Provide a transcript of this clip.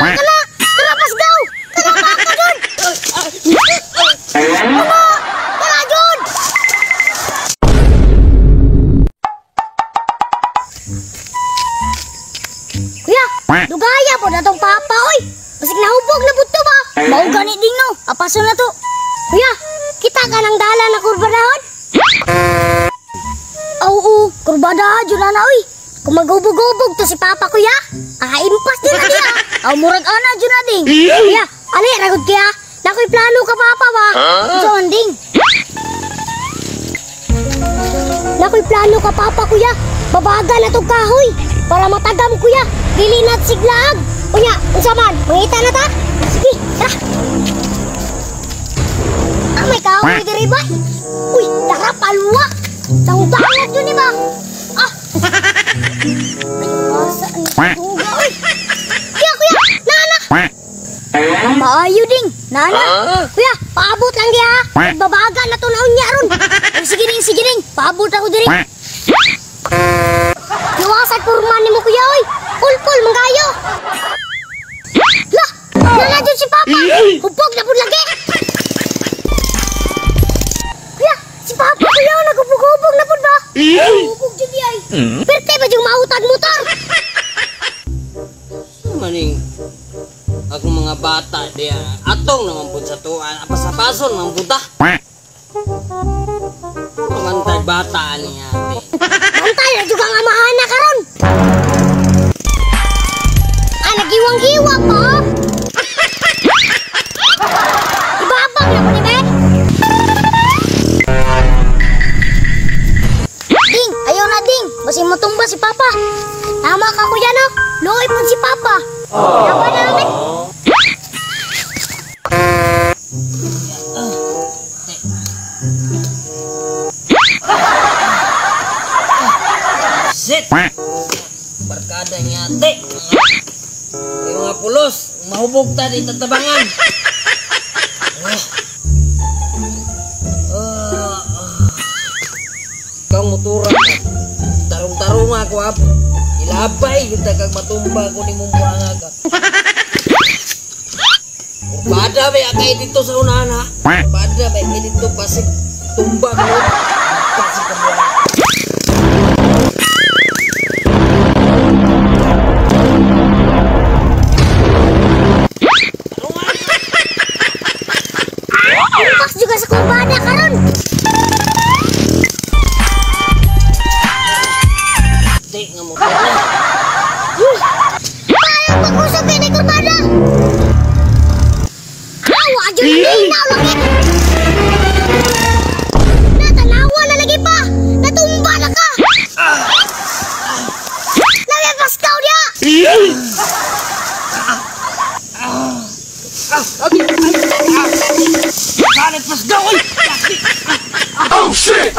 Kana! Kana pasgaw! Kana ka dun! Kana! Kana dun! Kuya! Dugaya po na tong papa, oy! Basig nahubog na buto ba? Mau gani ding no! Apaso na to! Kuya! Kita ka ng dala na kurbadahon? Oo, kurbadahan dyan na oy! Kung magubog-ubog to si papa kuya, impas din na diya. Aw murag ana dyan na ding. Kuya, ali, ragod kaya. Nakoy plano ka papa ba? So, ding. Nakoy plano ka papa kuya. Babaga na tong kahoy. Para matagam kuya. Dili na't siglaag. Kuya, unsa man, mangita na ta? Sige, tara. May kahoy diri ba? Uy, tara palwa. Tangtangan yun ni ba? Masa ang tuga, oy. Kuya, nana. Maayo ding, nana. Kuya, paabot lang diya. Babaga na to naon niya ron. Sige ding, paabot ako diri. Iwasan kurman ni mo kuya, oy. Pul, manggayo. Lah, nana dyan si papa. Hupog na po lagi. Kuya, si papa kuya, nagupog-upog na po ba? Hupog dyan di ay. Perte ba yung mautag motor? Maning akong mga bata diya atong naman po sa tuan apas-apason naman po ta. Mantay bata niya ate. Mantay na juga nga mahana karon. Nagiwang-giwa pa. Ibabag na po ni be. Ding, ayaw na ding. Basi matumba si papa. Tama ka kuya no. Luoy po si papa. Tama na namin. Sit! Barkada niya ate. Yung mga pulos, mahubog ta di tatabangan. Kang motora ka. Tarong-tarong ako ap. Ilabay kita kag matumba ko ni mong buanga ka. Pada ba kay dito sa unahan ha? Pada ba kay dito pasig tumba ko. Pasig ka buanga. Pas juga sa kumbada karon. Di nga mo pala. Parang pag-usap kayo na kumbada. Awa, dyan na hinaw lagi. Natanawa na lagi pa. Natumba na ka. Namipaskaw niya. Kalit pas daw oy! Oh shit!